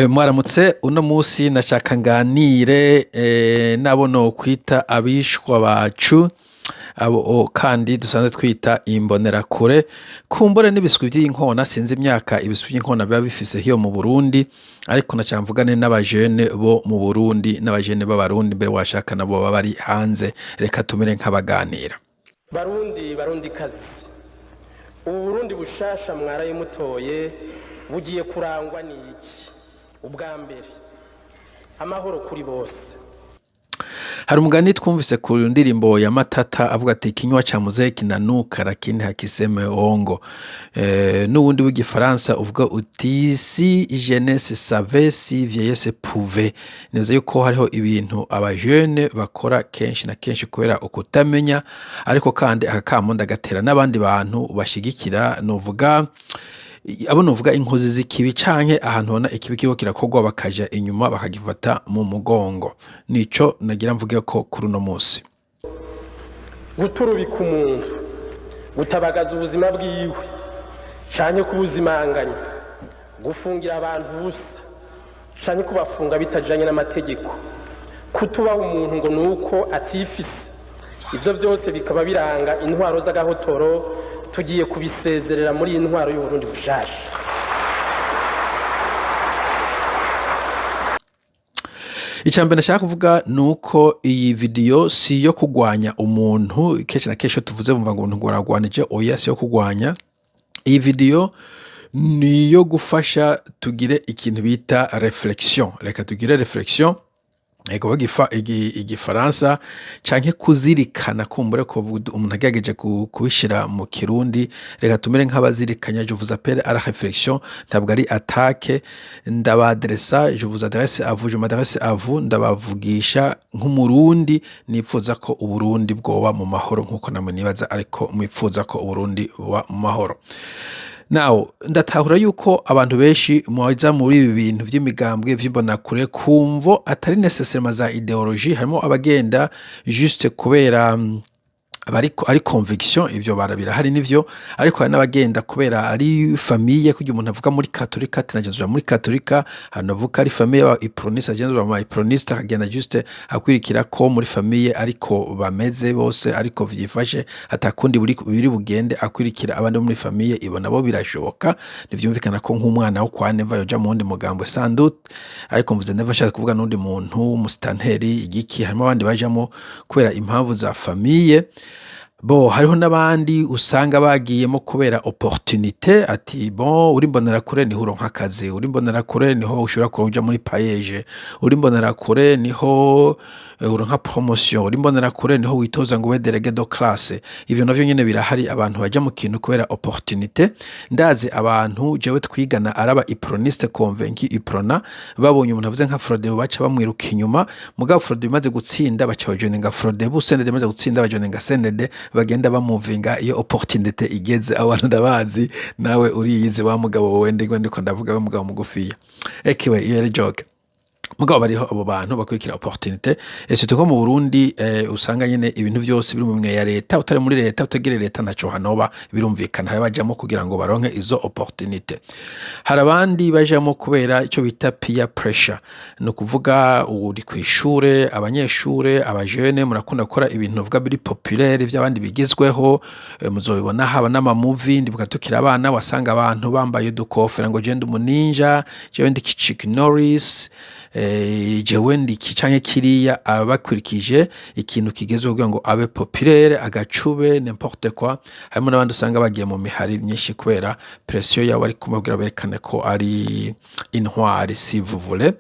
Mwaramutse uno musi nashaka nganire nabo no kwita abishwa bacu abo kandi dusanzwe twita imbonerakure kumbore n'ibiswi by'inkona sinzi imyaka ibiswi by'inkona biba bifise hiyo mu Burundi ariko nashaka mvugane n'abajene bo mu Burundi n'abajene b'abarundi mbere washaka nabo baba bari hanze reka tumere nk'abaganira. Barundi kazi ubu Burundi bushasha mwaraye mutoye bugiye kurangwa n'iki? Ubwa mbere amahoro kuri bose. Hari umugani twumvise ku ndirimbo ya Matata avuga ati kinywa cha muzee kinanuka lakini hakiseme ongo. N'ubundi w'igifaransa uvuga uti si jeunesse savait si vieillesse pouvait. Neza yuko hariho ibintu abajene bakora kenshi na kenshi kubera ukutamenya ariko kandi akakamonda gatera n'abandi bantu bashigikira novuga abo novuga inkozi z'ikibi canke ahantu hona ikibi kiko kirakogwa bakaja inyuma bakagifata mu mugongo. Nico nagira mvuge ko kuri uno musi guturubika umuntu gutabagaza ubuzima bwiwe canke kubuzimanganya gufungira abantu busa canke kubafunga bitajanye n'amategeko kutubaho umuntu ngo nuko atifise ivyo byose bikaba biranga intwaro z'agahotoro tugiye kubisezerera muri intwaro y'u Burundi bushasha. Icambere nashaka kuvuga nuko iyi video si yo kugwanya umuntu kenshi na kenshi tuvuze bumva ngo umuntu ngwaragwanije oya si yo kugwanya. Iyi video ni yo gufasha tugire ikintu bita reflexion. Reka tugire reflexion ego bagifa igifaransa canke kuzirikana kumbure ko umuntu agerageje kubishira mu kirundi reka tumere nk'abazirikanya je vous appelle à la réflexion ntabwo ari attaque ndabadressa je vous adresse à vous je m'adresse à vous ndabavugisha nk'umurundi nipfuza ko uburundi bwoba mu mahoro nkuko namwe nibaza ariko mwipfuza ko uburundi buba mu mahoro. Now ndatahura yuko abantu benshi mwaza muri ibi bintu vy'imigambwe vy'imbonakure kumvo atari necessairement za ideologie harimo abagenda juste kubera ari conviction ivyo barabira hari nivyo ariko hari n'abagenda kubera ari famille kugira umuntu avuga muri katolika tinagenza muri katolika hanavuka ari famille ya iproniste agenza ba iproniste akagenda juste akwirikira ko muri famille ariko bameze bose ariko vyifashe atakundi biri bugende akwirikira abandi muri famille ibona bo birashoboka nivyumvikana ko nk'umwana wo kwa Neva yoja mu wundi mugambo sandut ariko mvuze Neva shaka kuvuga n'undi muntu mustanteri igiki harimo abandi bajamo kubera impamvu za famille. Bo hariho n'abandi usanga bagiyemo kubera opportunité ati bon uri mbonerakure niho uronka akazi uri mbonerakure niho ushobora kuja muri payeje uri mbonerakure niho uronka promotion uri mbonerakure niho witoza ngo ube délégué de classe. Ivyo navyo nyene birahari abantu baja mu kintu kubera opportunité. Ndazi abantu jewe twigana araba iproniste convaincu iprona babonye umuntu avuze nka Frodebo baca bamwiruka inyuma mugabo Frodebo imaze gutsinda baca bajoninga Frodebo Sendede imaze gutsinda bajoninga Sendede bagenda bamuvinga iyo opportunité igeze abantu ndabazi nawe uriyize wa mugabo wende ndiko ndavuga wa mugabo mugufiya ekiwe iyo joke mugabo bariho abo bantu bakwikira opportunité surtout ko mu Burundi usanga nyene ibintu byose biri mu mwe ya leta utari muri leta utagire leta naco hanoba birumvikana hari bajamo kugira ngo baronke izo opportunité. Hari abandi bajamo kubera ico bita peer pressure no kuvuga uri kwishure abanyeshure abajene murakunda gukora ibintu vuga biri populaire by'abandi bigezweho muzobibona haba n'ama movie ndibuka tukira abana wasanga abantu bambaye dukofera ngo je ndi umuninja je ndi Chuck Norris jewe ndiki canke kiriya abakurikije ikintu kigeze kugira ngo abe populaire agacube n'importe quoi. Harimo n'abandi usanga bagiye mu mihari myinshi kubera pression yawe ari kumubwira berekane ko ari intwari si vous voulez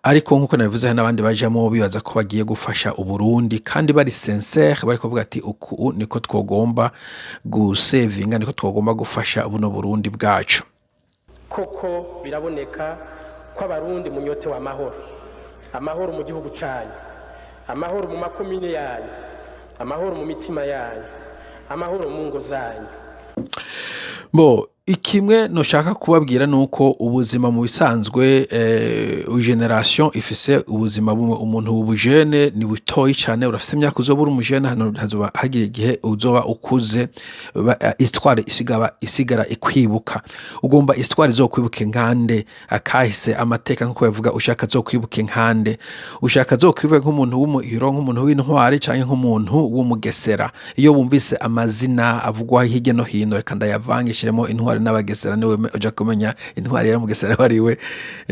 ariko nkuko nabivuze n'abandi bajamo bibaza ko bagiye gufasha uburundi kandi bari sincere bari kuvuga ati uku niko twogomba gusavinga niko twogomba gufasha buno Burundi bwacu. Koko biraboneka ko abarundi munyote wa amahoro mu gihugu cyanyu amahoro mu makomine yanyu amahoro mu mitima yanyu amahoro mu ngo zanyu. Bo ikimwe noshaka kubabwira nuko ubuzima mu bisanzwe generation ifise ubuzima bumwe. Umuntu w'ubujene ni butoyi cyane, urafise imyaka uzoba uri umujene, hano hazoba hagira igihe uzoba ukuze, histoire isigara ikwibuka. Ugomba histoire izokwibuke nkande, akahise amateka nkuko yavuga, ushaka zokwibuke nkande, ushaka zokwibuke nk'umuntu w'umuhiro, nk'umuntu w'intwari canke nk'umuntu w'umugesera. Iyo wumvise amazina avugwa hirya no hino, reka ndayavangishiremo intwari n'abagesera, niwe uja kumenya intwari yari mugesera wariwe,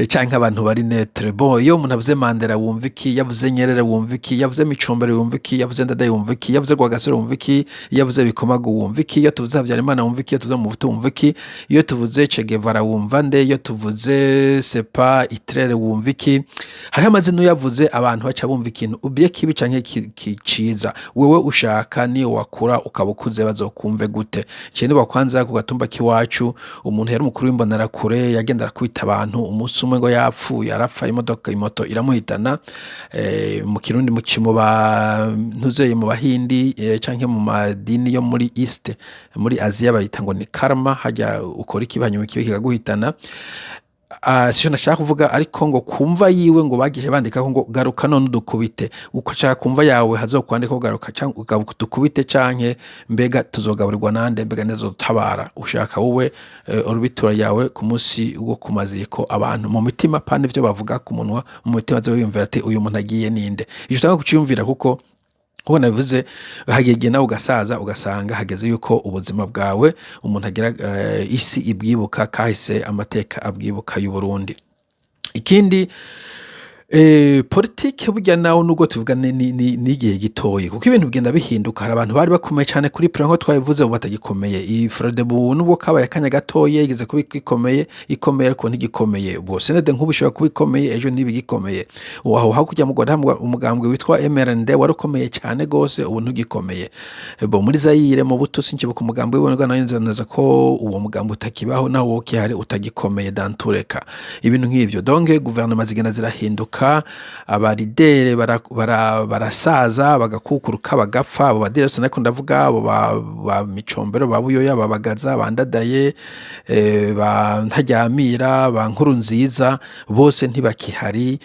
canke abantu bari netre. Bon, iyo umuntu avuze Mandela wumva iki, yavuze Nyerere wumva iki, yavuze Micombero wumva iki, yavuze Ndadaye wumva iki, yavuze Rwagasore wumva iki, yavuze Bikomagu wumva iki, iyo tuvuze Habyarimana wumva iki, iyo tuvuze Mobutu wumva iki, iyo tuvuze Che Guevara wumva nde, iyo tuvuze Sepa Itrere wumva iki. Hariho amazina yavuze abantu baca bumva ikintu ubiye kibi canke kiciza. Wewe ushaka niyo wakura ukabukuze bazokumve gute? Kindi bakwanza ku gatumba kiwacu, umuntu yari umukuru w'imbonerakure yagenda arakubita abantu, umunsi umwe ngo yapfuye, arapfa, imoto iramuhitana. Mu Kirundi mu ntuzeye mu Bahindi canke mu madini yo muri East, muri Aziya bayita ngo ni karma, hajya ukora ikibi hanyuma ikibi kikaguhitana. Siyo nashaka kuvuga, ariko ngo kumva yiwe ngo bagije bandikaho ngo garuka none udukubite. Ukashaka kumva yawe hazokwandika garuka canke dukubite canke mbega tuzogaburirwa nande, mbega nezo tabara. Ushaka wowe orubitura yawe ku munsi wo kumaziko, abantu mu mitima pane ivyo bavuga ku munwa, mu mitima zo biyumvira ati uyu muntu agiye ninde. Icyo utanga kuciyumvira kuko nabivuze hageze nawe ugasaza ugasanga hageze yuko ubuzima bwawe umuntu agira isi ibwibuka, kahise amateka abwibuka y'u Burundi. Ikindi politike burya nawe nubwo tuvuga n'igihe gitoyi, kuko ibintu bigenda bihinduka. Hari abantu bari bakomeye cyane kuri pre nko twabivuze, ubu batagikomeye. Iyi Frodebu nubwo kabaye akanya gatoye yigeze kuba ikomeye ariko ntigikomeye. Ubwo senede nk'ubu ishobora kuba ikomeye ejo ntibigikomeye. Aho hakujya mu Rwanda umugambwe witwa MRND wari ukomeye cyane gose, ubu ntugikomeye. Bo muri Zaire mu buto sinkibuka umugambwe w'ibonwa neza ko uwo mugambwe utakibaho, nawo wokihari utagikomeye dantureka. Ibintu nk'ivyo donc gouvernement zigenda zirahinduka, abaridere barasaza bagakukuruka bagapfa. Abo badire sinako ndavuga abo ba Micombero, ba Buyoya, babagaza, bandadaye, ba Ntajyamira, ba Nkurunziza, bose ntibakihari.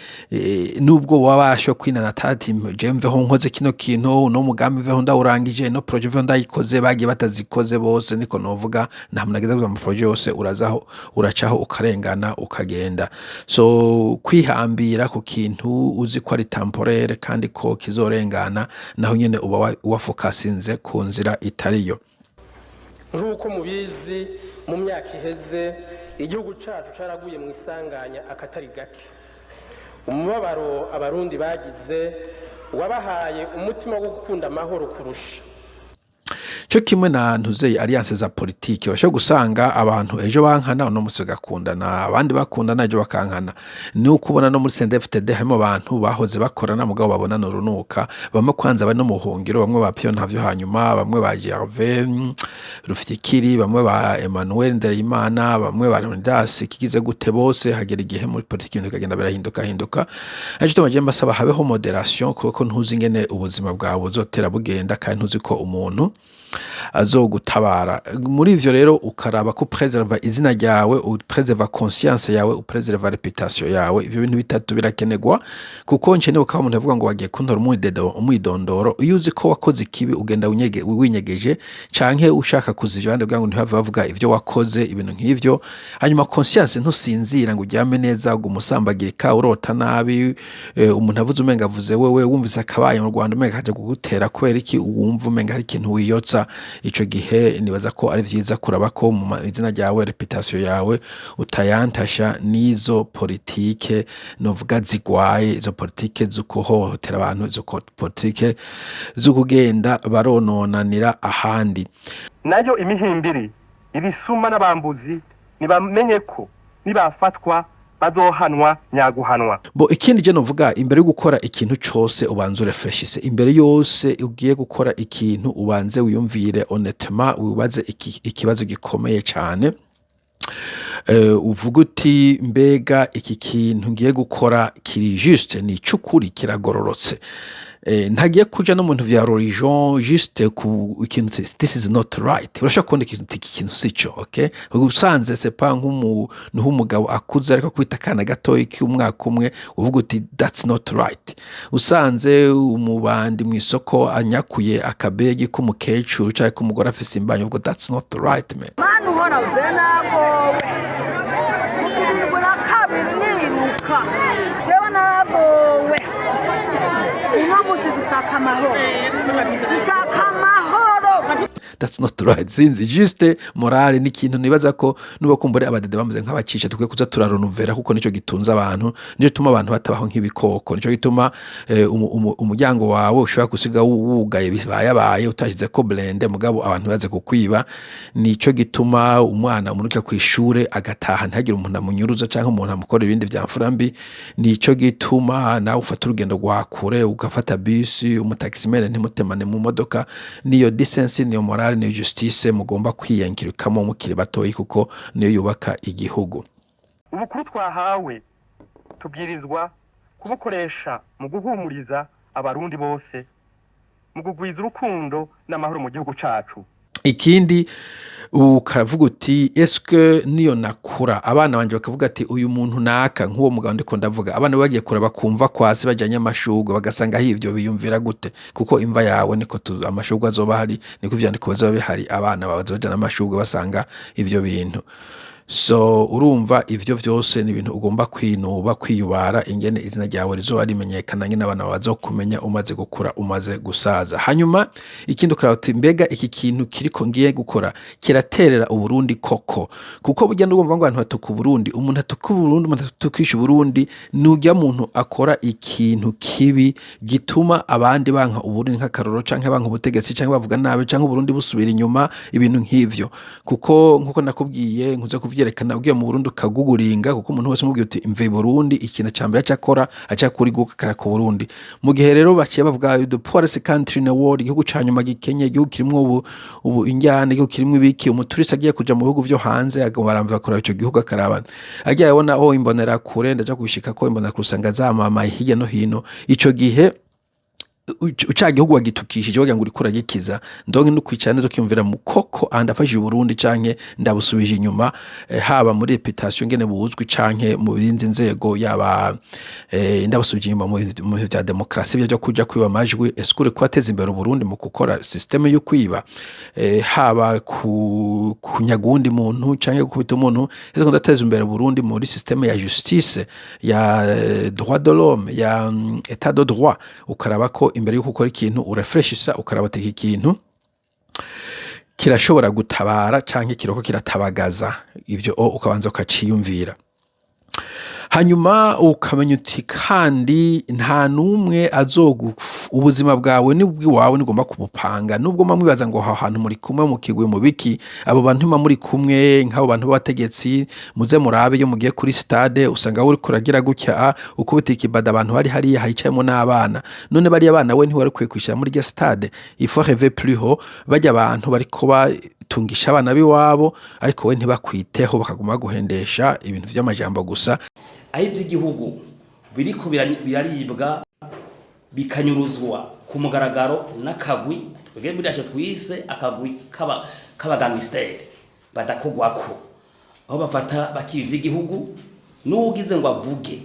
Nubwo wabasho kwinana tati jemveho nkoze kino kintu, no mugambi veho ndawurangije, no projet veho ndayikoze, bagiye batazikoze bose, niko novuga. Nta munageza mu projet yose urazaho uracaho ukarengana ukagenda. So kwihambira ku kintu uzi ko ari temporaire kandi ko kizorengana, naho nyene uba wafokasinze ku nzira itariyo. Nk'uko mubizi mu myaka iheze igihugu cacu caraguye mu isanganya akatari gake. Umubabaro abarundi bagize wabahaye umutima wo gukunda amahoro kurusha. Cyo kimwe na ntuzeye alliance za politike, urashobora gusanga abantu ejo bankana uno musi bagakundana, abandi bakundana ejo bakankana. Ni ukubona no muri CNDD-FDD harimo abantu bahoze bakorana mugabo babonana urunuka, bamwe kwanza bari no mu buhungiro, bamwe ba Pion ntavyo, hanyuma bamwe ba Gervais Rufyikiri, bamwe ba Emmanuel Ndereyimana, bamwe ba Leonidas kigize gute, bose hagera igihe muri politike ibintu kagenda birahinduka. Ejo tumaje mbasaba habeho moderation, kuko ntuzi ingene ubuzima bwawe buzotera bugenda, kandi ntuzi ko umuntu azogutabara. Muri ivyo rero ukaraba ko preserva izina ryawe, upreserva conscience yawe, upreserva reputation yawe. Ivyo bintu bitatu birakenegwa, kuko ncenewe ko umuntu avuga ngo wagiye kuntora umwidondoro. Iyo uzi ko wakoze ikibi ugenda winyegeje, canke ushaka kuzivya abandi kugira ngo ntibave bavuga ivyo wakoze, ibintu nk'ivyo. Hanyuma conscience ntusinzira ngo uryame neza, ngo umusambagirika urota nabi. Umuntu avuze umenga avuze wewe wumvise akabaye mu Rwanda umenga kaje kugutera kubera iki wumva umenga hari ikintu wiyotsa. Ico gihe nibaza ko ari vyiza kuraba ko mu izina ryawe, reputation yawe utayantasha n'izo politike novuga zigwaye, izo politike zukuhohotera abantu, izo politike zukugenda barononanira ahandi. Nayo imihimbiri ibisuma n'abambuzi nibamenye ko nibafatwa bazohanwa nyaguhanwa. Bo ikindi je novuga, imbere yo gukora ikintu cyose ubanze refreshise. Imbere yose ugiye gukora ikintu ubanze wiyumvire honnêtement, wibaze ikibazo gikomeye cyane. Uvuga uti mbega iki kintu ngiye gukora kiri juste, ni cyukuri kiragororotse. ntagiye kuja no muntu vya religion juste ku ikintu this is not right urashaka kubona ikintu sico okay usanze c'est pas nk'umugabo akuze ariko kwita kana gatoyi k'umwaka umwe uvuga uti that's not right usanze umubandi mu isoko anyakuye akabegi k'umukecuru cyangwa k'umugore afise imbanyo uvuga that's not right man manu hora uzenagowe kukirirwa na kabiri niruka jewe nagowe uno musi dusaka amahoro that's not right sinzi juste morale ni kintu nibaza ko nuba kumbure abadede bameze nk'abacisha tukwiye kuza turaronuvera kuko nico gitunza abantu nico gituma abantu batabaho nk'ibikoko nico gituma umuryango wawe ushobora gusiga wugaye bibaye utashize ko blende mugabo abantu baze kukwiba nico gituma umwana umuruka ku ishure agataha ntagire umuntu amunyuruza canke umuntu amukora ibindi vya mfurambi nico gituma nawe ufata urugendo rwakure ugafata bisi umutaximene ntimutemane mu modoka niyo decency niyo morale niyo justice mugomba kwiyangirikamo mukiri batoyi kuko niyo yubaka igihugu ubukuru twahawe tubwirizwa kubukoresha mu guhumuriza abarundi bose mu kugwiza urukundo n'amahoro mu gihugu cacu ikindi ukavuga uti eske niyo nakura abana banje bakavuga ati uyu muntu naka nk'uwo mugabo ndiko ndavuga abana bagiye kura bakumva kwasi bajanye amashugwe bagasanga hivyo biyumvira gute kuko imva yawe niko amashugwe azoba hari niko ivyandiko bazoba bihari abana bazojana amashugwe basanga ivyo bintu so urumva ivyo vyose ni ibintu ugomba kwinuba kwiyubara ingene izina ryawe rizoba rimenyekana nyine abana bazokumenya umaze gukura umaze gusaza hanyuma ikindi ukarauti mbega iki kintu kiriko ngiye gukora kiraterera uburundi koko kuko burya ndumva ngo abantu batuka Burundi umuntu atuka Burundi umuntu atukisha Burundi nujya muntu akora ikintu kibi gituma abandi banka Uburundi nk'akaroro canke banka ubutegetsi canke bavuga nabe canke Burundi busubira inyuma ibintu nk'ivyo kuko nkuko nakubwiye nkuze yerekana ugiye mu Burundi kaguguringa kuko umuntu wese mubwiye uti imve Burundi ikintu cyambere cyakora acha kuri gukara ku Burundi mu gihe rero baciye bavuga the poorest country in the world igihugu canyuma gikenye igihugu kirimo ubu injyana igihugu kirimo ibiki umuturisi agiye kuja mu bihugu byo hanze agabaramva bakora ico gihugu akarabana agiye abona imbonera kure ndaje kubishika ko imbonera kusanga zamama hirya no hino ico gihe uca gihugu wagitukishije wagira ngo urikura gikiza ndonke nukwicana zo kyumvira mu koko andafashije Burundi canke ndabusubije inyuma haba muri reputation ngene buzwi canke mu birinzi nzego yaba ndabusubije inyuma mu vya demokrasi byo kuja kwiba amajwi eskure kwateza imbere Burundi mu gukora systeme yo kwiba haba kunyagundi muntu canke gukubita umuntu ezo ndateza imbere Burundi muri systeme ya justice ya droit de l'homme ya état de droit ukaraba ko imbere yuko ukora ikintu urefreshisa ukarabateka ikintu kirashobora gutabara canke kiroko kiratabagaza ivyo ukabanza ukaciyumvira hanyuma ukamenya uti kandi nta numwe ubuzima bwawe n'ubwiwawe nigomba kubupanga nubwo mamwibaza ngo ha hantu muri kumwe mu kigwe mu biki abo bantu muri kumwe nk'abo bantu bategetsi muze murabe yo mugiye kuri stade usanga uri kuragira gutya ukubita ikibada abantu bari hari hicayemo n'abana none bari abana we ntiwari kwishira muri ya stade il faut rêver plus haut bajya abantu bari kuba tungisha abana biwabo ariko we ntibakwiteho bakaguma guhendesha ibintu vy'amajambo gusa aho iby'igihugu biriko biraribwa bikanyuruzwa ku mugaragaro n'akagwi twebwe birashe twise akagwi k'abagangisteri badakogwako aho bafata bakiba iby'igihugu n'ugize ngo avuge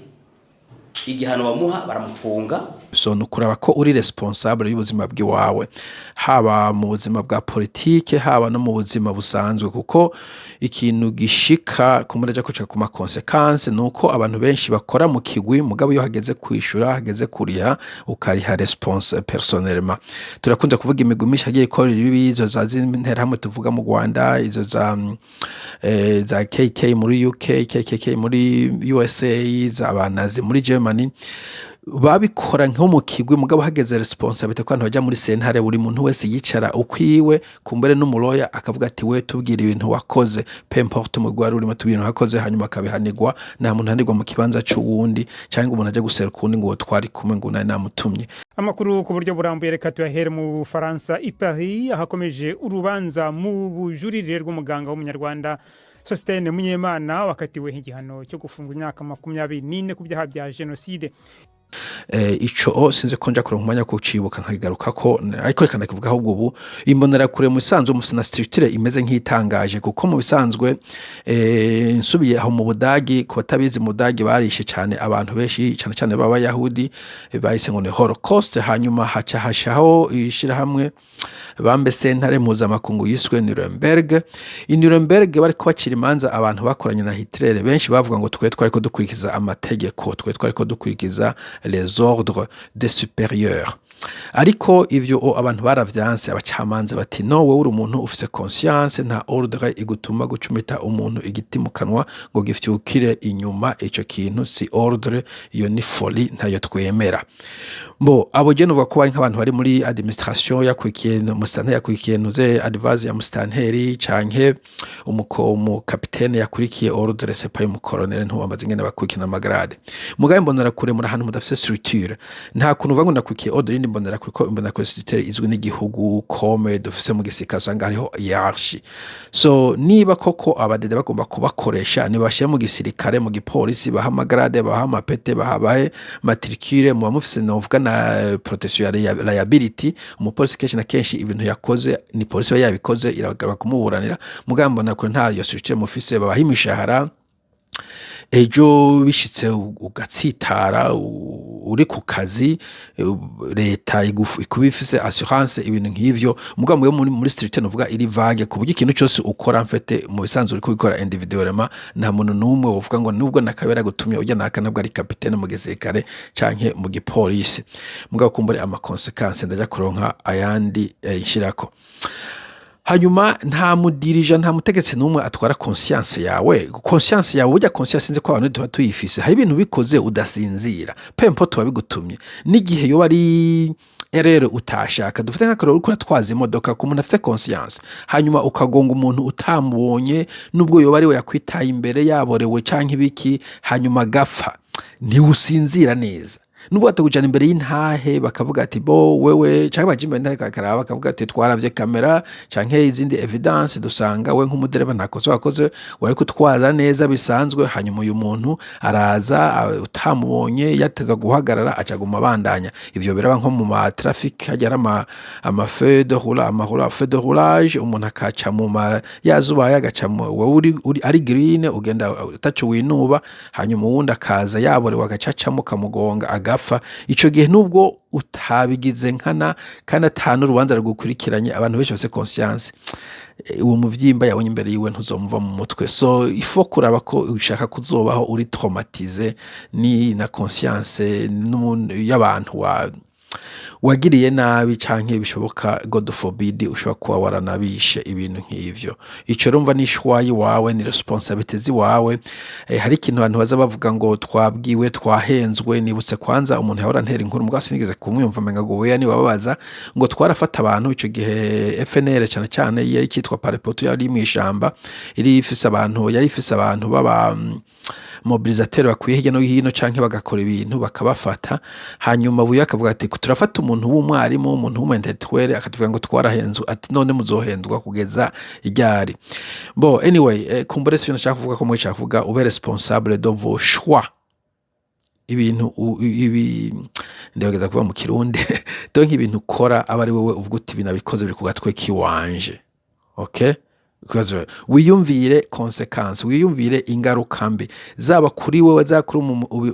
igihano bamuha baramufunga so nukuraba ko uri responsable y'ubuzima bwiwawe haba mu buzima bwa politike haba no mu buzima busanzwe kuko ikintu gishika kumuraja kuca ku consequence nuko abantu benshi bakora mu kigwi mugabo yo hageze kwishura hageze kuriha ukariha response personnellement turakunze kuvuga imigumisha agiye ko ibizo za zintera hamwe tuvuga mu Rwanda izo za KK muri UK KKK muri USA za banazi muri Germany babikora nko mu kigwi mugabo hageze responsibility ko abantu bajya muri sentare buri muntu wese yicara ukwiwe kumbere n'umuloya akavuga ati we tubwira ibintu wakoze pemporte mu gwari urimo tubwira wakoze hanyuma akabihanirwa nta muntu hanirwa mu kibanza cy'uwundi cyangwa umuntu aje guseruka undi ngo twari kumwe ngo nari namutumye amakuru ku buryo burambuye reka tuyahere mu Faransa i Paris ahakomeje urubanza mu bujurire rw'umuganga w'umunyarwanda Sostene Munyemana wakatiwe igihano cyo gufunga imyaka 24 ku byaha bya genocide ico sinzi ko nja kuronka umwanya kucibuka nkagigaruka ko ariko reka ndakivuga ahubwo ubu imbonera kure mu bisanzwe musina structure imeze nk'itangaje kuko mu bisanzwe nsubiye aho mu Budagi ku batabizi mu Budagi barishe cyane abantu benshi cyane cyane b'abayahudi bahise ngo ni Holocaust hanyuma haca hashaho ishirahamwe bambe sentare mpuzamakungu yiswe Nuremberg. I Nuremberg bari kubacira imanza abantu bakoranye na Hitler benshi bavuga ngo twari ko dukurikiza amategeko twari ko dukurikiza les ordres des supérieurs. Ariko ivyo abantu baravyanse abacamanza bati no wowe uri umuntu ufise conscience nta ordre igutuma gucumita umuntu igiti mu kanwa ngo gifyukire inyuma ico kintu si ordre iyo ni folie ntayo twemera. Mbo abo je nuvuga ko bari nk'abantu bari muri administration yakurikiye musanteri yakurikiye nuze advise ya musanteri canke umu capitaine yakurikiye ordre c'est pas umucolonel ntubambaze ngene bakurikina amagrade. Mugabe mbonera kure muri ahantu mudafise structure nta kuntu uvuga ngo nakurikiye ordre mbonera kuko imbona ko structure izwi n'igihugu kome dufise mu gisika sanga hariho hierarchy. So niba koko abadede bagomba kubakoresha ni bashye mu gisirikare mu gipolisi bahamagrade bahamapete bahabaye matricule mu bamufise novuga na protection ya liability umupolisi kenshi na kenshi ibintu yakoze ni polisi yabikoze iragaba kumuburanira mugambo nako nta yo structure mufise babahimishahara ejo bishitse ugatsitara uri ku kazi leta ikubifise assurance ibintu nk'ivyo mugambo yo muri structure novuga iri vague kuburyo ikintu cyose ukora mfete mu bisanzwe uri kubikora individuellement nta muntu numwe wovuga ngo nubwo nakabera gutumye ujya nakanabwo ari capitaine mu gisirikare canke mu gipolisi mugabo kumbure ama consequences ndaja kuronka ayandi ishirako. Hanyuma nta mudirija nta mutegetsi numwe atwara conscience yawe burya conscience nze ko abantu tuba tuyifise hari ibintu bikoze udasinzira pempo tuba bigutumye n'igihe yo bari erero utashaka dufite nk'akaroro uko twaza imodoka ku muntu afite conscience hanyuma ukagonga umuntu utamubonye nubwo yo bari we yakwitaye imbere yaborewe canke ibiki hanyuma gapfa ntiusinzira neza nubwo batagujana imbere y'intahe bakavuga ati bo wewe cyangwa bajimbe ntahe kakaraba bakavuga ati twaravye kamera canke izindi evidence dusanga we nk'umudereva ntakoze wakoze wari kutwaza neza bisanzwe hanyuma uyu muntu araza utamubonye yateza guhagarara acaguma bandanya ivyo biraba nko mu ma traffic hajya ama feu de roulage umuntu akaca mu yazuba yagaca wowe uri ari green ugenda utacu winuba hanyuma uwundi akaza yabore wagacacamo kamugonga agafa ico gihe nubwo utabigize nkana kandi atanu urubanza rugukurikiranye abantu benshi bafite conscience uwo muvyimba yabonye imbere yiwe ntuzomva mu mutwe so ifo kuraba ko ushaka kuzobaho uri traumatize ni na conscience y'abantu wagiriye nabi canke bishoboka God forbid ushobora kuba waranabishe ibintu nk'ivyo ico rumva ni shwayi wawe ni responsibility wawe hari ikintu abantu baza bavuga ngo twabwiwe twahenzwe nibutse kwanza umuntu yahora ntera inkuru mbwa sinigeze kumwumva menga ngo weya ni babaza ngo twarafata abantu ico gihe FNL cyane cyane yari kitwa Parepoto yari mwishamba iri ifise abantu baba mobilisateur bakwiye hirya no hino canke bagakora ibintu bakabafata hanyuma buye akavuga ati turafata umuntu w'umwarimu umuntu w'umentetwere akatuvuga ngo twarahenzwe ati none muzohendwa kugeza iryari bo anyway kumbure sino nshaka kuvuga ko mwica kuvuga ube responsable de vos choix ibintu ibi ndageza kuba mu kirundi donc ibintu ukora abari wewe uvuga uti binabikoze biri kugatwe kiwanje okay because wiyumvire consequence wiyumvire ingaruka mbi zaba kuri wewe zakuri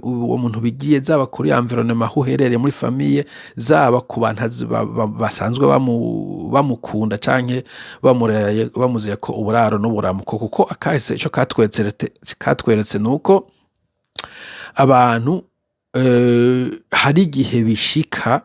uwo muntu bigiye zaba kuri environnement uherereye muri famille zaba ku bantu basanzwe bamukunda canke bamuziye ko uburaro n'uburamuko kuko akahise ico katweretse nuko abantu hari igihe bishika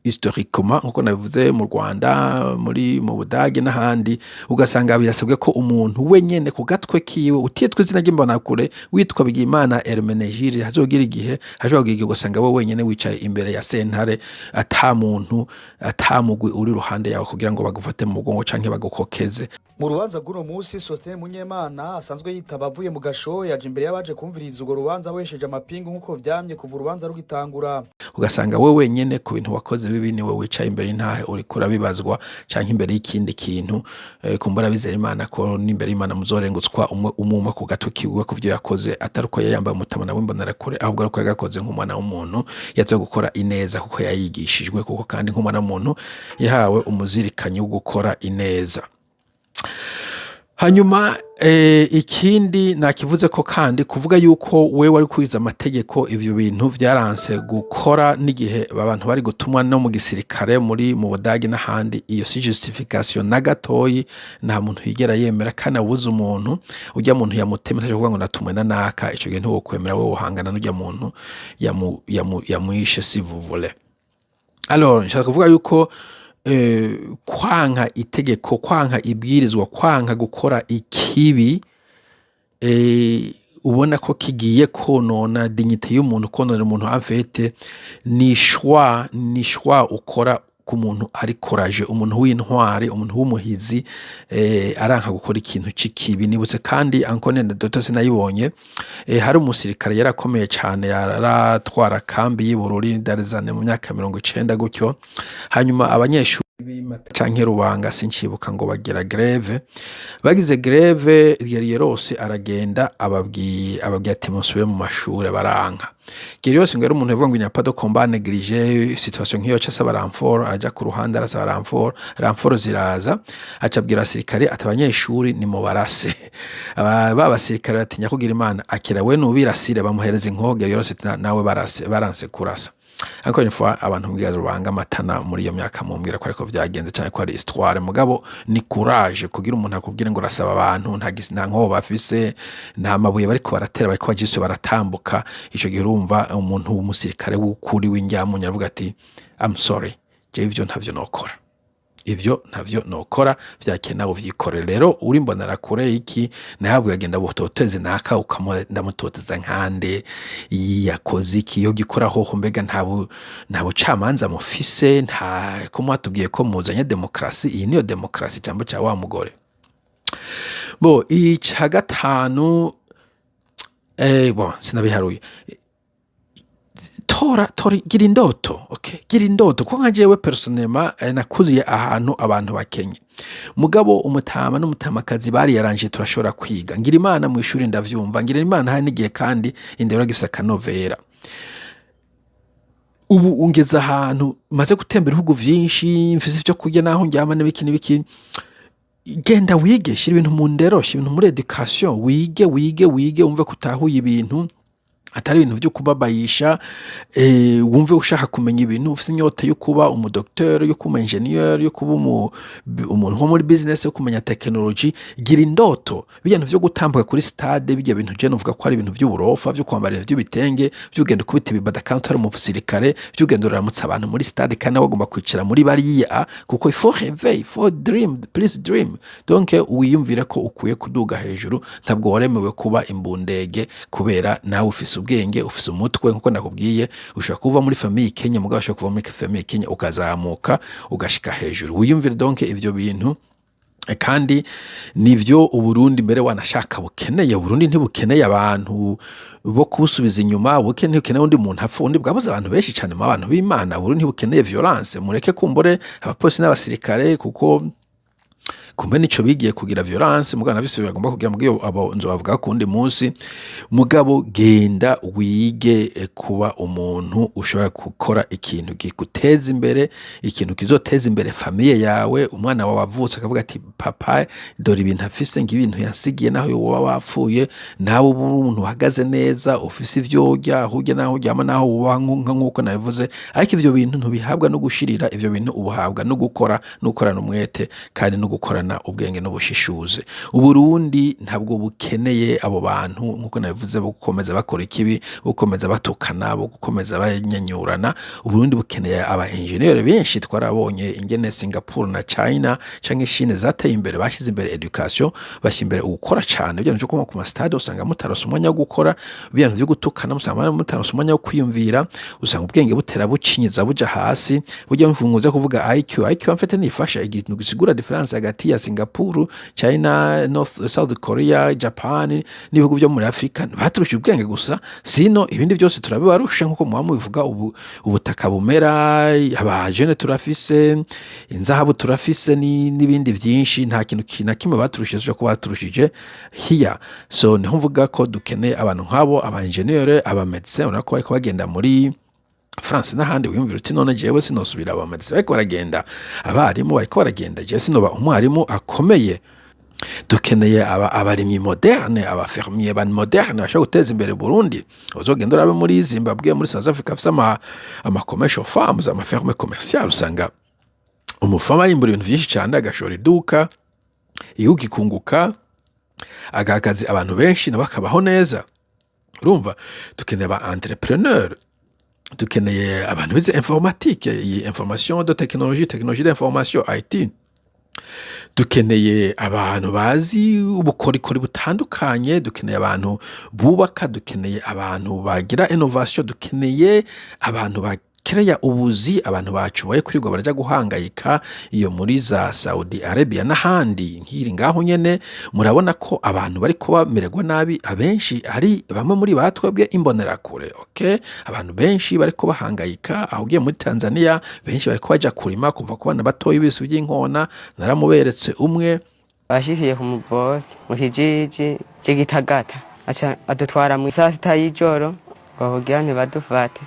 historiquement nkuko nabivuze mu Rwanda mu Budage n'ahandi ugasanga birasabwe ko umuntu wenyene ku gatwe kiwe utitwe izina ry'imbona kure witwa Bigimana Hermenegilde hazogira igihe hajogira ugasanga bo wenyene wicaye imbere ya sentare atamuntu atamugwi uri ruhande yawe kugira ngo bagufate mu mugongo canke bagukokeze. Mu rubanza guno musi Sosthene Munyemana asanzwe yitaba avuye mu gasho yaje imbere y'abaje kumviriza ugo rubanza wesheje amapingu nkuko vyamye kuva urubanza rugitangura ugasanga we wenyene ku bintu bakozi bibi niwe wicaye imbere y'intahe uriko urabibazwa canke imbere y'ikindi kintu kumbura bizera Imana ko n'imbere y'Imana muzorengutswa umwe ku gato kiwe ku vyo yakoze ataruko yayambaye umutamana w'imbonera kure ahubwo ariko yagakoze nk'umwana w'umuntu yaze gukora ineza kuko yayigishijwe kuko kandi nk'umwana w'umuntu yahawe umuzirikanyi wo gukora ineza. Hanyuma ikindi nakivuze ko kandi kuvuga yuko we wari kuriza amategeko ivyo bintu vyaranse gukora n'igihe abantu bari gutumwa no mu gisirikare mu Budagi n'ahandi, iyo si justification na gatoyi, nta muntu yigera yemera kana buza umuntu ujya muntu yamutema cyo kuvuga ngo natumwe na naka, ico gihe ntiwo kwemera we uhangana n'ujya muntu yamwishe si vous voulez. Alors nshaka kuvuga yuko kwanka itegeko, kwanka ibwirizwa, kwanka gukora ikibi ubona ko kigiye konona dignité y'umuntu, konona umuntu afete ni choix ukora ku muntu ari courage, umuntu w'intwari, umuntu w'umuhizi aranka gukora ikintu c'ikibi. Nibutse kandi ankone doto sinayibonye hari umusirikare yarakomeye cyane yaratwara kambi y'Ibururi darizane mu myaka 90 gutyo, hanyuma abanyeshuri canke Rubanga sincibuka ngo bagira greve, bagize greve Geriyerose aragenda ababwiye ati musubire mu mashuri baranka. Geriyerose ngero umuntu yavuga ngo inyapa de combat négligé situation nk'iyo ca saba renfort, aja ku ruhande arasaba renfort ziraza, acabwira abasirikare ati abanyeshuri ni mu barase. Abasirikare batinya kugira Imana akira we nubirasire bamuhereza inkoho, Geriyerose nawe baranse kurasa. Encore une fois abantu mbwira Rubanga Matana muri iyo myaka mumbwira ko ariko vyagenze cyane ko ari histoire, mugabo ni courage kugira umuntu akubwire ngo rasaba abantu nta nkoho bafise, nta mabuye bariko baratera, bariko bajiswe baratambuka. Ico gihe urumva umuntu w'umusirikare w'ukuri w'injyamunye aravuga ati I'm sorry, je ivyo ntavyo nokora, ivyo ntavyo nokora, vyakena uvyikorera. Rero uri mbonera kure iki nahabwe agenda butoteze naka ndamutoteza nkande yakoze iki yo gikoraho mbega ntabo camanza mufise, nta ko mwatubwiye ko muzanye demokrasi, iyi niyo demokrasi jambo ca wa mugore. Bo ica gatanu sinabiharuye tora gira indoto, okay, gira indoto ko nka jewe personnellement nakuziye ahantu abantu bakenye, mugabo umutama n'umutamakazi bari yaranje turashobora kwiga, ngira Imana mu ishuri ndavyumva, ngira Imana hari n'igihe kandi indero gifisa kanovera. Ubu ungeza ahantu maze gutembera ibihugu vyinshi, mfise ivyo kurya naho njyama n'ibiki genda wige, shira ibintu mu ndero, shira ibintu muri education, wige umve kutahuye ibintu atari ibintu byo kubabayisha, wumve ushaka kumenya ibintu, ufite inyota yo kuba umudokteur, yo kuba engineer, yo kuba umuntu wo muri business, yo kumenya technology. Gira indoto, bijya byo gutambuka kuri stade, bijya bintu je nuvuga ko ari ibintu by'uburofa, byo kwambara ibintu by'ibitenge, byo genda kubita ibibada counter mu musirikare, byo genda uramutsa abantu muri stade kandi bagomba kwicara muri bariya, kuko il faut rêver, il faut dream, please dream. Donc wiyumvira ko ukuye kuduga hejuru, ntabwo waremewe kuba imbundege kubera nawe ufise ubwenge, ufise umutwe nkuko nakubwiye, ushobora kuva muri famille Kenya, mugabo ushobora kuva muri famille Kenya ukazamuka ugashika hejuru. Wiyumvire donc ivyo bintu, kandi nivyo Uburundi mbere wanashaka bukeneye. Uburundi ntibukeneye abantu bo kubusubiza inyuma, bukeneye undi muntu apfa, undi bwabuze abantu benshi cyane mu abantu b'Imana. Uburundi ntibukeneye violence, mureke kumbore abapolisi n'abasirikare kuko kumbe nico bigiye kugira violence, mugabo navise bagomba kugira mugiyo abo nzo bavuga kundi munsi. Mugabo genda wige kuba umuntu ushobora gukora ikintu gikuteza imbere, ikintu kizoteza imbere famille yawe. Umwana wawe avutse akavuga ati papa dore ibintu afise ngibintu yansigiye naho wowe wapfuye, nawe umuntu uhagaze neza, ufise ivyo urya, hujya naho uryama naho uba nkuko nabivuze. Ariko ivyo bintu ntubihabwa no gushirira, ivyo bintu ubuhabwa no gukorana umwete kandi no gukorana ubwenge n'ubushishuze. Uburundi ntabwo bukeneye abo bantu nkuko nabivuze bo gukomeza bakora ikibi, gukomeza batukana, bo gukomeza banyenyurana. Uburundi bukeneye aba engineer benshi twarabonye ingene Singapore na China canke Chine zateye imbere, bashize imbere education, bashize imbere gukora cyane. Byo nje kuma ku stade usanga mutarose umwanya wo gukora, ibintu byo gutukana musanga mutarose umwanya wo kwiyumvira, usanga ubwenge butera bucinyiza buja hasi. Burya mvunguze kuvuga IQ mfite nifasha igihe gisigura difference hagati ya Malaysia, Singapore, China, South Korea, Japan n'ibihugu byo muri Afrika baturusha ubwenge gusa, sino ibindi byose turabibarusha nkuko muhamu bivuga. Ubutaka bumera, abajene turafise, inzahabu turafise n'ibindi byinshi, nta kintu na kimwe baturushije ko baturushije hiya. So niho mvuga ko dukeneye abantu nk'abo, aba engineer, aba médecin, urako bariko bagenda muri France n'ahandi. Wiyumvira uti none jewe sinosubira aba médecin bariko baragenda, abarimu bariko baragenda, jewe sinoba umwarimu akomeye. Dukeneye abarimyi moderne, abafermier ban moderne bashaka guteza imbere Burundi. Uzogenda urabe muri Zimbabwe, muri South Africa afise ama commercial farms, ama ferme commercial, usanga umufama yimbura ibintu byinshi cyane, agashora iduka, igihugu kikunguka, agakazi abantu benshi nabo bakabaho neza. Urumva, dukeneye aba entrepreneur, dukeneye abantu bize informatique, information de technologie d'information, IT. Dukeneye abantu bazi ubukorikori butandukanye, dukeneye abantu bubaka, dukeneye abantu bagira innovation, dukeneye abantu bakereya ubuzi, abantu bacubaye kurirwa baraja guhangayika iyo muri za Saudi Arabia n'ahandi nkiri ngaho nyene. Murabona ko abantu bari kuba mererwa nabi, abenshi ari bamwe muri batwebwe imbonerakure. Okay, abantu benshi bari kuba bahangayika. Aho ugiye muri Tanzania benshi bari kubaja kurima, kumva ko bana batoye ibisu by'inkona. Naramuberetse umwe bashikiye ku mubosi mu kijiji cy'Igitagata, aca adutwara mu saa sita y'ijoro ngo kugira ntibadufate.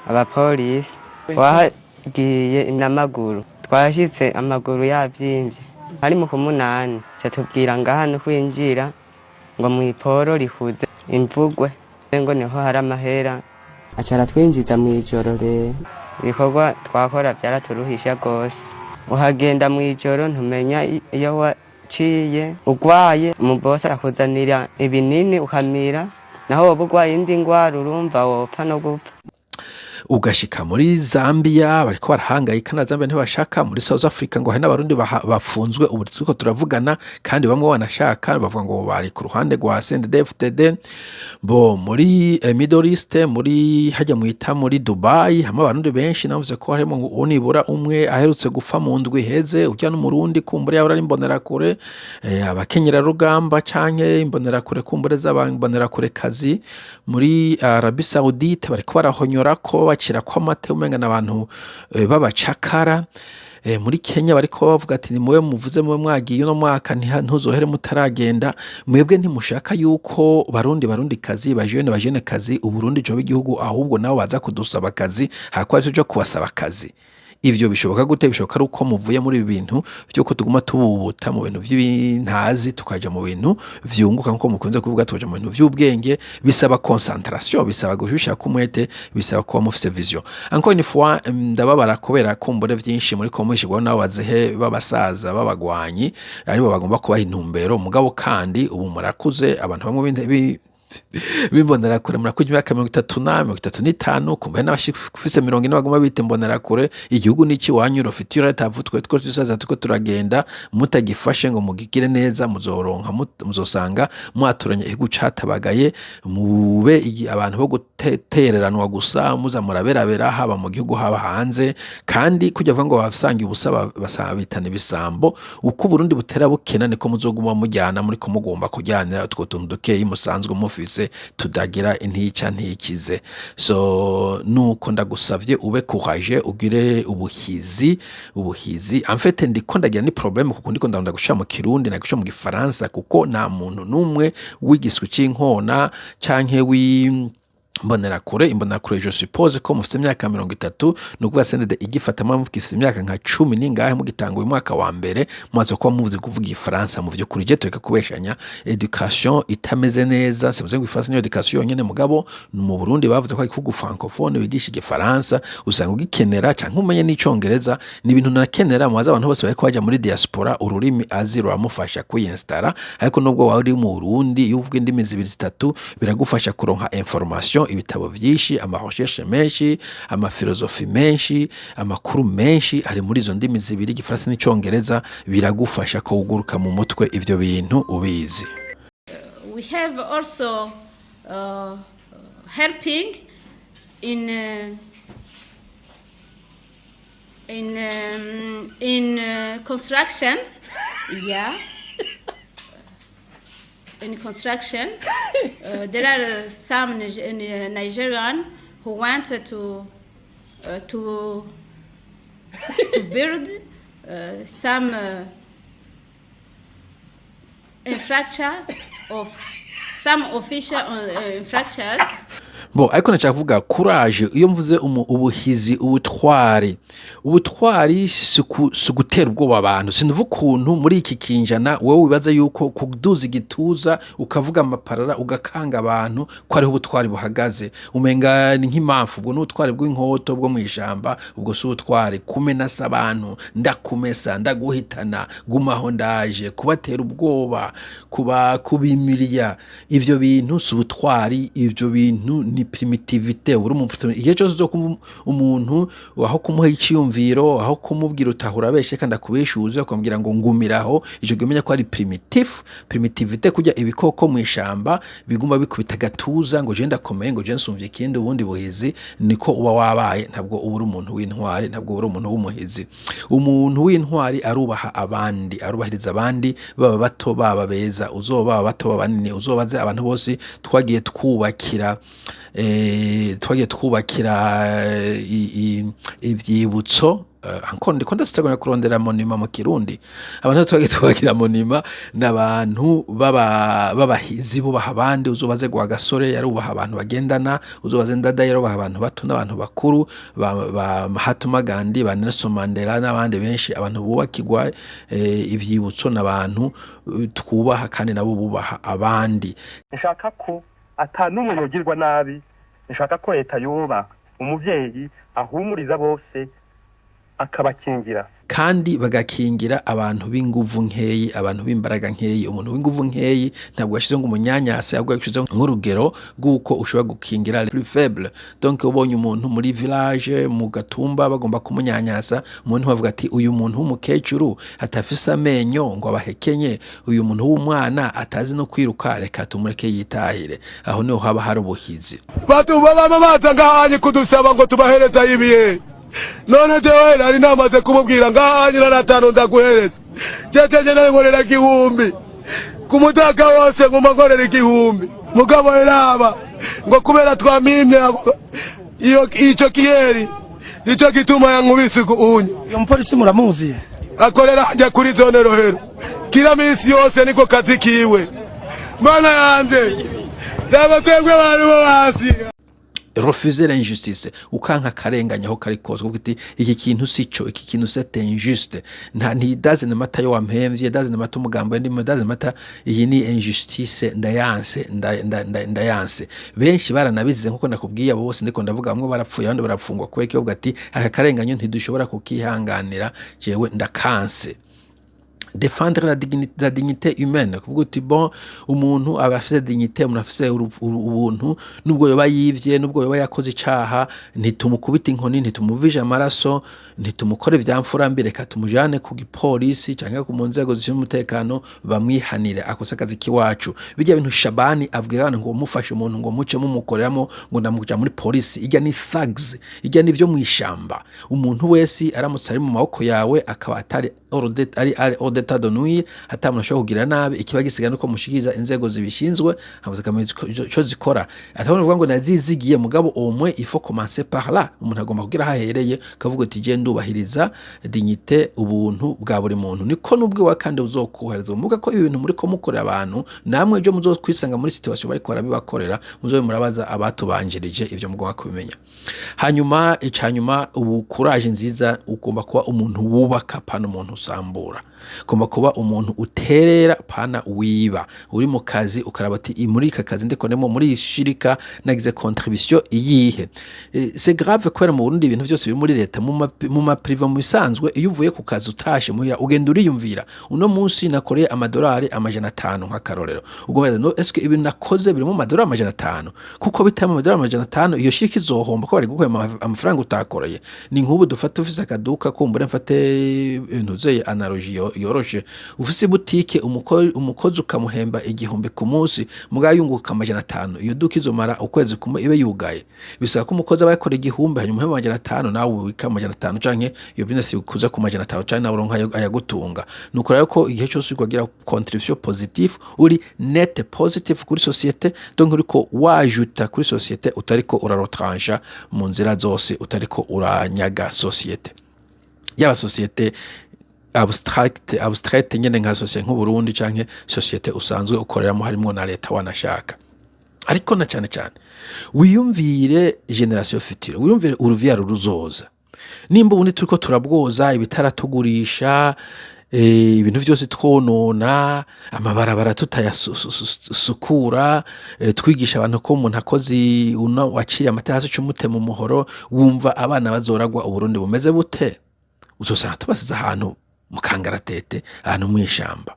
Abapolisi wagiye n'amaguru, twashitse amaguru yavyimbye, ari mu kumunani cyatubwira ngaha no kwinjira ngo mu iporo rihuze imvugwe ngo niho hari amahera. Acara twinjiza mu ijoro rero, ibikorwa twakora byaraturuhisha gose. Uhagenda mu ijoro ntumenya iyo waciye, ugwaye umubosi akuzanira ibinini ukamira, naho wowe ugwaye indi ngwara urumva wopfa no gupfa. Ugashika muri Zambia bariko barahangayika na Zambia ntibashaka, muri South Africa ngo hari n'abarundi bafunzwe ubu turiko turavugana, kandi bamwe banashaka bavuga ngo bari ku ruhande rwa CNDD-FDD. Bo muri Middle East, muri hajya muita muri Dubai, hamwe abarundi benshi navuze ko harimo unibura umwe aherutse gupfa mu ndwi heze, ujya n'umurundi kumbure yari imbonera kure, abakenyera rugamba canke imbonera kure kumbure z'abambonera kure kazi muri Arabie Saoudite bariko barahonyora ko bakira ko amate umenga n'abantu babacakara. Muri Kenya bariko bavuga ati ni muwe muvuze muwe mwagiye no mwaka ntuzohere mutaragenda, mwebwe ntimushaka yuko barundi kazi bajene kazi uburundi cyo b'igihugu, ahubwo nabo baza kudusaba kazi hakwa cyo kubasaba kazi. Ivyo bishoboka gute? Bishoboka ari uko muvuye muri ibintu byo ko tuguma tububuta mu bintu by'ibintazi tukaja mu bintu vyunguka, nko mukunze kuvuga tukaja mu bintu vy'ubwenge. Bisaba concentration, bisaba gushusha kumwete, bisaba kuba mufise vision. Encore une fois ndababara kubera kumbure vyinshi muri komishigwa nabo bazehe babasaza babagwanyi aribo bagomba kubaha intumbero. Mugabo kandi ubu murakuze, abantu bamwe bimbonera kure murakuja imyaka 35 kumbe n'abashifise 40 bagomba bita imbonera kure. Igihugu niki wanyu rofite uratavutwe two tusaza tuko turagenda, mutagifashe ngo mugigire neza muzoronka muzosanga mwaturanye igihugu catabagaye, mube abantu bo gutereranwa gusa, muza muraberabera haba mu gihugu haba hanze. Kandi kujya vuga ngo bafsangi ubusaba basabitana ibisambo, uko Burundi butera bukena niko muzoguma mujyana muri ko mugomba kujyanira utwo tuntu dukeye musanzwe mufise tudagira intica ntikize. So nuko ndagusavye ube courage, ugire ubuhizi. En fait ndiko ndagira ni problème kuko ndiko ndanda gusha mu Kirundi na gusha mu Gifaransa, kuko nta muntu numwe wigiswe c'inkona canke imbonera kure. Je suppose ko mufite imyaka 30 nukuba CNDD igifata mufite imyaka nka 10 ningahe mugitanga uyu mwaka wa mbere, mwaze ko muvuze kuvuga Ifaransa mu vyukuri je tureka kubeshanya. Education itameze neza, sivuze ngo Ifaransa ni education nyene, mugabo mu Burundi bavuze ko ikivuga francophone bigisha Igifaransa, usanga ugikenera canke umenye n'icongereza. Ni ibintu nakenera mwaza abantu bose bariko baje muri diaspora, ururimi aziro ramufasha kuyinstara. Ariko nubwo wari mu Burundi yuvuga indimi 2-3 biragufasha kuronka information, ibitabo vyinshi, amarecherche menshi, amafilosofi menshi, amakuru menshi ari muri izo ndimi 2, Igifaransa n'icongereza. Biragufasha ko uguruka mu mutwe ivyo bintu ubizi. We have also helping in constructions yeah, in construction. There are some Nigerian who wanted to build some infrastructures of some official infrastructures. Bo ariko nashaka kuvuga courage iyo mvuze ubuhizi ubutwari sugutera ubwoba abantu sinuva ukuntu muri iki kinjana wewe wibaza yuko kuduza igituza ukavuga amaparara ugakanga abantu ko ariho ubutwari buhagaze umenga ni nk'impamvu ubwo n'ubutwari bw'inkoto bwo mu ijamba ubwo si ubutwari kumenasa abantu ndakumesa ndaguhitana gumaho ndaje kubatera ubwoba kubimiriya ivyo bintu si ubutwari ivyo bintu ni primitivite uri mu igihe cyose uzokumva umuntu aho kumuha icyumviro aho kumubwira utahura beshe kandi akubeshuze akamubwira ngo ngumiraho ijo gumenya ko ari primitivite kujya ibikoko mu ishamba biguma bikubita gatuza ngo je ndakomeye ngo je nsumvye ikindi ubundi buhizi niko uba wabaye ntabwo ubura umuntu w'intwari ntabwo ubura umuntu w'umuhizi umuntu w'intwari arubaha abandi arubahiriza abandi baba bato baba beza uzoba bato babanini uzobaze abantu bose twagiye twubakira ivyibutso encore ndiko ndasteganya kurondera monima mu Kirundi abantu twagiye twubakira monima n'abantu babahizi bubaha abandi uzobaze gwa gasore yarubaha abantu bagendana uzobaze ndada yarubaha abantu bato n'abantu bakuru ba Mahatma Gandhi ba Nelson Mandela n'abandi benshi abantu bubakirwa ivyibutso n'abantu twubaha kandi nabo bubaha abandi nshaka ko atanumwe yogirwa nabi nshaka ko leta yoba umuvyeyi ahumuriza bose akabakingira kandi bagakingira abantu b'inguvu nkeyi abantu b'imbaraga nkeyi umuntu w'inguvu nkeyi ntabwo yashize ngo umunyanyase ahubwo yashize nk'urugero guko ushobora gukingira les plus faibles donc ubonye umuntu muri village mu gatumba bagomba kumunyanyasa umuntu bavuga ati uyu muntu w'umukecuru atafise amenyo ngo abahekenye uyu muntu w'umwana atazi no kwiruka reka tumureke yitahire aho niho haba hari ubuhizi batu baba baza ngahanye kudusaba ngo tubahereza ibihe none jewe nari namaze kumubwira ngahanyira natano ndaguhereza jeje nkorera igihumbi kumutaka wose nguma nkorera igihumbi mugabo eraba ngo kubera twamimye iyo ico kiyeri ico gituma yankubise unye iyo mupolisi muramuzi akorera hajya kuri zone Rohero kila minsi yose niko kazi kiwe mana yanje ndabategwe bari bo hasi refuser l'injustice ukanka karenganya ho kari koze kuko iki kintu sico iki kintu c'est injuste nta ntidaze namata yo wampemvye daze namata umugambo ndi daze namata iyi ni injustice ndayanse benshi baranabizize nkuko nakubwiye abo bose ndiko ndavuga bamwe barapfuye abandi barafungwa kubera ko ati aka karenganyo ntidushobora kukihanganira jewe ndakanse défendre la dignité humaine kuvuga uti bon umuntu abafise dignité umuntu afise ubuntu nubwo yoba yivye nubwo yoba yakoze icaha ntitumukubita inkoni ntitumuvije amaraso ntitumukore ivyamfura mbere katumujane ku gipolisi canke ku munzego z'umutekano bamwihanire akoze akazi kiwacu bijya bintu Shabani avuga ngo mufashe umuntu ngo muce mumukoreramo ngo ndamuja muri polisi ijya ni thugs ijya ni vyo mwishamba umuntu wese aramutse ari mu maboko yawe akaba atari ordeta de nuit atamuntu ashobora kugira nabi ikiba gisigaye nuko mushikiza inzego zibishinzwe havuze kameze cyo zikora atabona uvuga ngo nazizigiye mugabo omwe il faut commencer par là umuntu agomba kugira hahereye kavuga ati je ndubahiriza dignité ubuntu bwa buri muntu niko nubwo wa kandi uzokuhereza umuga ko ibintu muri ko mukorera abantu namwe je muzokwisanga muri situation bari kora bibakorera muzobe murabaza abatubanjirije ivyo mugomba kubimenya hanyuma icanyuma ubu courage nziza ugomba kuba umuntu wubaka pana umuntu usambura ugomba kuba umuntu uterera pana wiba uri mu kazi ukaraba ati muri aka kazi ndikonemo muri ishirika nagize contribution iyihe c'est grave kwera mu Burundi ibintu byose biri muri leta mu ma privé mu bisanzwe iyo uvuye ku kazi utashe muhira ugenda uriyumvira uno munsi nakoreye amadolari amajana 5 nk'akarorero ugomba no est-ce que ibintu nakoze biri mu madolari amajana 5 kuko bitama amadolari amajana 5 iyo shirika izohomba ko bari gukwema amafaranga utakoreye ni nk'ubu dufata ufise akaduka kumbure mfate intuze analogie yoroshe biroroshe ufise butike umukozi ukamuhemba 1,000 ku munsi mugabo yunguka 500 iyo duka izomara ukwezi kumwe ibe yugaye bisaba ko umukozi aba yakora 1,000 hanyuma 500 nawe wika 500 canke iyo business ikuza ku 500 canke nawe uronka ayagutunga nuko rero ko igihe cyose ukagira contribution positive uri net positive kuri societe donc uriko wajuta kuri societe utariko urarotransha mu nzira zose utariko uranyaga societe yaba societe abstract nyene nka societe nk'Uburundi canke societe usanzwe ukoreramo harimo na leta wanashaka ariko na cyane wiyumvire generation future wiyumvire uruvyaro ruzoza nimba ubundi turiko turabwoza ibitaratugurisha ibintu byose twonona amabarabara tutayasukura twigisha abantu ko umuntu akozi waciriye amatahasi cy'umute mu muhoro wumva abana bazoragwa Uburundi bumeze bute uzosanga tubasize ahantu mu kangaratete ahantu mu ishamba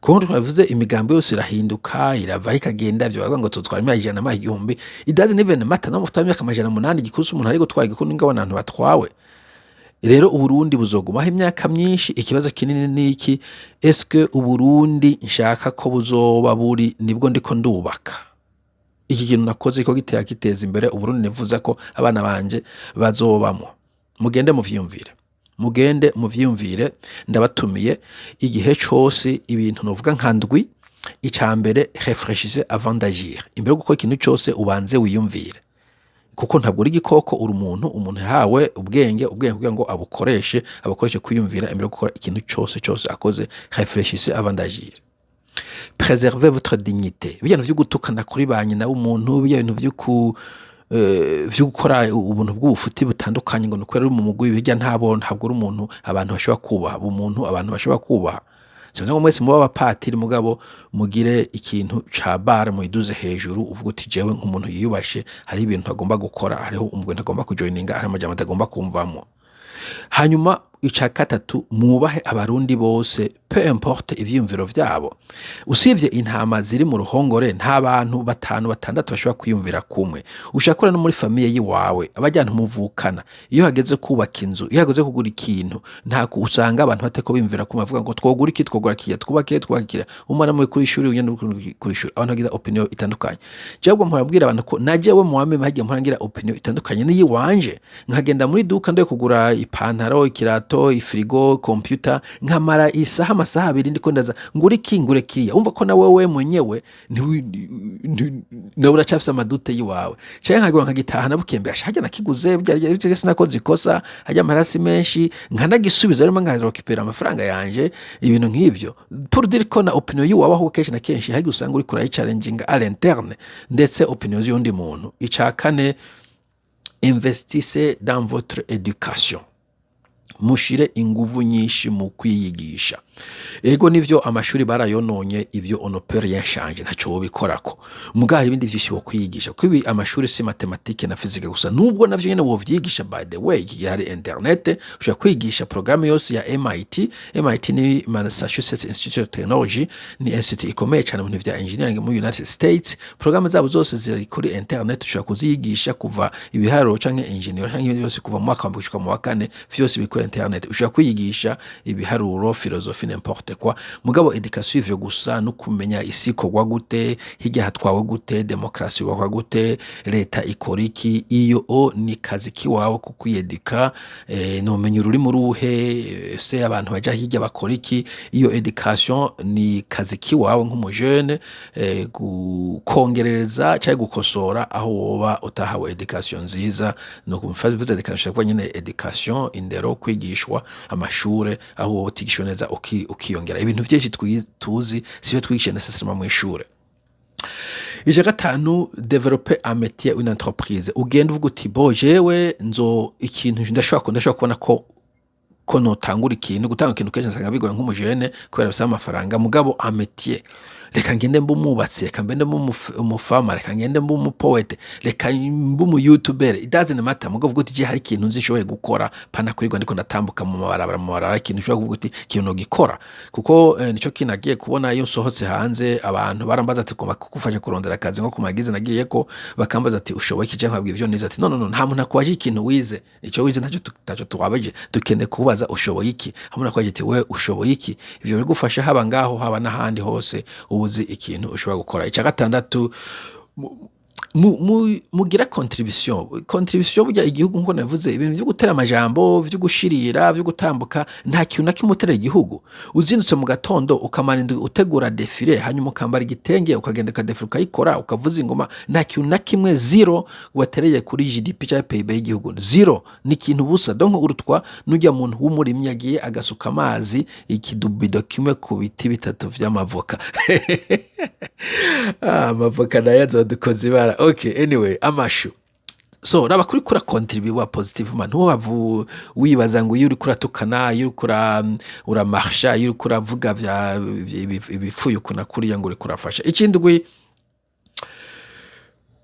kuko twavuze imigambi yose irahinduka irava ikagenda byo bavuga ngo tutwara imyaka 100 it doesn't even matter no mufite imyaka 800 gikusu umuntu ari gutwara igikundi ngabana abantu batwawe rero Uburundi buzogumaho imyaka myinshi ikibazo kinini niki eske Uburundi nshaka ko buzoba buri nibwo ndiko ndubaka iki kintu nakoze ko giteye kiteza imbere Uburundi nivuza ko abana banje bazobamo mugende muvyumvire ndabatumiye igihe cyose ibintu novuga nkandwi icambere réfléchissez avant d'agir imbere guko ikintu cyose ubanze wiyumvire kuko ntabwo uri gikoko uri umuntu yahawe ubwenge kugira ngo abukoreshe kwiyumvira imbere gukora ikintu cyose akoze réfléchissez avant d'agir préservez votre dignité bijyana vyo gutukana kuri banyi na umuntu bijyana vyo gukora ubuntu bw'ubufuti butandukanye ngo nukwera mu mugwi bijya ntabwo uri umuntu abantu bashobora kubaha umuntu abantu bashobora kubaha cyane ngo mwese muba abapatiri mugabo mugire ikintu ca bar muyiduze hejuru uvuga uti jewe nk'umuntu yiyubashe hari ibintu agomba gukora hariho umugwi agomba kujoininga hari amajambo atagomba kumvamo hanyuma ica gatatu mubahe abarundi bose peu importe ivyumviro vyabo usivye intama ziri mu ruhongore nta bantu 5-6 bashobora kwiyumvira kumwe ushakora no muri famille yiwawe abajyana muvukana iyo hageze kubaka inzu iyo hageze kugura ikintu nta usanga abantu bateko bimvira kumwe bavuga ngo twogura iki twogura kiya twubakira umwana muri kuri ishuri unyene kuri ishuri abantu bagira opinion itandukanye jabwo mpurabwira abantu ko najewe muwame hagiye mpurangira opinion itandukanye ni yiwanje nkagenda muri duka ndoye kugura ipantaro ikirato ifrigo computer nkamara isaha amasaha 2 ndiko ndaza ngure kingure kiya umva ko nawe we mwenyewe na uracafisa amadute yiwawe cyane nkagwa nkagitahana bukembe ashajya nakiguze byari sinakoze ikosa hajya amarasi menshi nkanagisubiza rero ngarokipera amafaranga yanje ibintu nk'ivyo pour dire ko na opinion yiwawe aho kenshi na kenshi hagi usanga uri kuri challenging à l'interne ndetse opinion y'undi muntu icakane investissez dans votre éducation mushire inguvu nyinshi mu kwiyigisha ego nivyo amashuri barayononye ivyo onopere yashanje ntaco bikorako mugari ibindi vyinshi bo kwiyigisha kwibi amashuri si mathématique na physique gusa nubwo navyo nyene wo vyigisha by the way yari internet ushaka kwigisha programme yose ya MIT ni Massachusetts Institute of Technology ni institute ikomeye cyane mu vya engineering mu United States programme zabo zose ziri kuri internet ushaka kuziyigisha kuva ibiharuro canke engineer canke ibindi byose kuva mu mwaka wa mu wa 4 vyose bikuri internet ushaka kwiyigisha ibiharuro philosophie n'importe quoi mugabo education ivyo gusa no kumenya isi kogwa gute hirya hatwawe gute demokrasi wakwa gute leta ikoriki iyo ni kazi kiwawe kukwiyedika no menya ruri mu ruhe se abantu baja hirya bakoriki iyo education ni kazi kiwawe nk'umujene gukongerereza cyangwa gukosora aho woba utahawe education nziza no kumfaza education kwa nyine education indero kwigishwa amashure aho woba utigishwa neza ukiyongera ibintu byinshi tuzi sibe twigisha necessairement mu ishure ije gatanu développer un métier une entreprise ugenda uvuga uti bo jewe nzo ikintu ndashobora kubona ko notangura ikintu gutanga ikintu kenshi nsanga bigoye nk'umujene kubera bisaba amafaranga mugabo un métier reka ngende mbe umubatsi, reka mbende mbe umufama, reka ngende mbe umupoete, reka mbe umuyutubere, it doesn't matter. Mugabo uvuga uti je hari ikintu nzishoboye gukora pana kurirwa ndiko ndatambuka mu mabarabara ikintu ushobora kuvuga uti ikintu gikora, kuko nico kinagiye kubona iyo sohotse hanze abantu barambaza ati ko bakufasha kurondera akazi nko kumagize nagiye ko bakambaza ati ushoboye kije nkabwira ivyo nize ati no nta muntu akwaje ikintu wize, ico wize ntacyo tuwabaje dukende kubaza ushoboye iki, hamuna kwaje ati we ushoboye iki, ivyo bigufasha haba ngaho haba n'ahandi hose ubuzi ikintu ushobora gukora. Icya gatandatu mugira contribution burya igihugu nko navuze ibintu byo gutera amajambo byo gushirira byo gutambuka nta kintu nakimutera igihugu. Uzindutse mu gatondo ukamaninde utegura defile hanyuma ukambara igitenge ukagenda ka defile ukayikora ukavuza ingoma, nta kintu nakimwe zero watereye kuri GDP cya PIB y'igihugu, zero ni ikintu busa. Donc urutwa nujya muntu w'umurimyi yagiye agasuka amazi ikidubido kimwe ku biti bitatu vy'amavoka amavoka nayazo dukoze ibara. Okay, anyway, amashu. So raba kuri kura contribute positive man wavu wibaza ngo yuri kuratukana yuri kura uramarsha yuri kuravuga vya ibifuye kuna kuriya ngo uri kurafasha. Ikindi gwe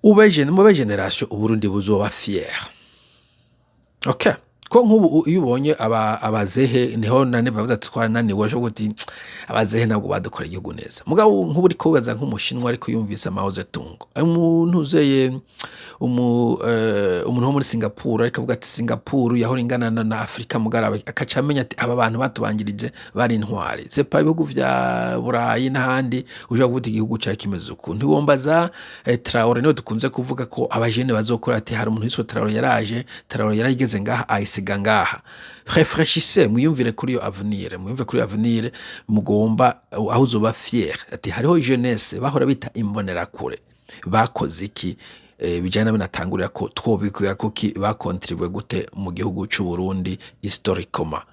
mu generation uburundi buzoba fier. Okay, ko nk'ubu iyo ubonye abazehe niho nane bavuze twanani waje guti abazehe ntabwo badukora igihugu neza. Mugabo nk'ubu uri kubaza nk'umushinwa ariko yumvise Mao Zedong, umuntu uzeye umuntu wo muri Singapore ariko avuga ati Singapore yahora ingana na Afrika mugaraba, akacamenya ati aba bantu batubangirije bari intwari. C'est pas ibihugu vya Burayi n'ahandi uje kuvuga igihugu cya kimeze uko. Ntiwombaza Traoré niwe dukunze kuvuga ko abajene bazokora ati hari umuntu witwa Traoré yaraje, Traoré yarigeze ngaha ayisiga ngaha. Réfléchissez, muyumvire kuri yo avenir, mugomba aho uzoba fier ati hariho jeunesse bahora bita imbonera kure bakoze iki bijana binatangurira ko twobikira ko ki bakontribue gute mu gihugu cy'u Burundi historiquement.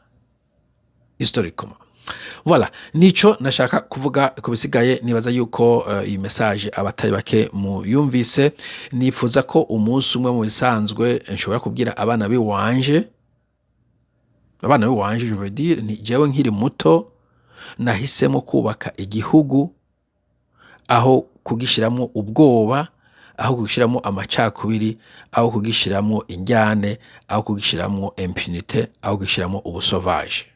Voilà, nico nashaka kuvuga kubisigaye. Nibaza yuko iyi message abatari bake mu yumvise. Nifuza ko umunsi umwe mu bisanzwe nshobora kubwira abana biwanje je veux dire ni jewe nkiri muto nahisemo kubaka igihugu aho kugishiramo ubwoba, aho kugishiramo amacakubiri, aho kugishiramo injyane, aho kugishiramo impunité, aho kugishiramo ubusauvage.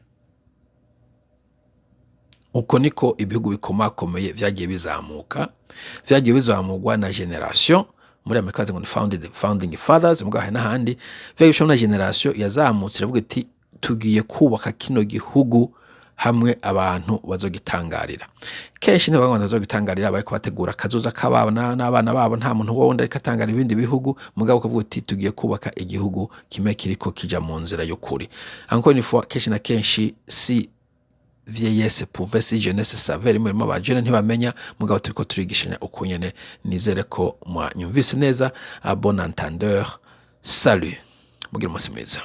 Uko niko ibihugu bikomakomeye vyagiye bizamurwa na generation muri Amerika ngo founding fathers mugahe n'ahandi vyagisho na generation yazamutse iravuga iti tugiye kubaka kino gihugu hamwe abantu bazogitangarira. Kenshi n'abantu bazogitangarira bari kubategura kazoza kabana n'abana babo, nta muntu wundi ariko atangara ibindi bihugu, mugabo kuvuga ati tugiye kubaka igihugu kimwe kiriko kija mu nzira y'ukuri. Encore une fois, kenshi na kenshi si vieillesse pouvait si jeunesse savait rimwe mu bajene ntibamenya, mugabo turiko turigishanya uko nyene. Nizere ko mwanyumvise neza. A bon entendeur, salut, mugira umunsi mwiza.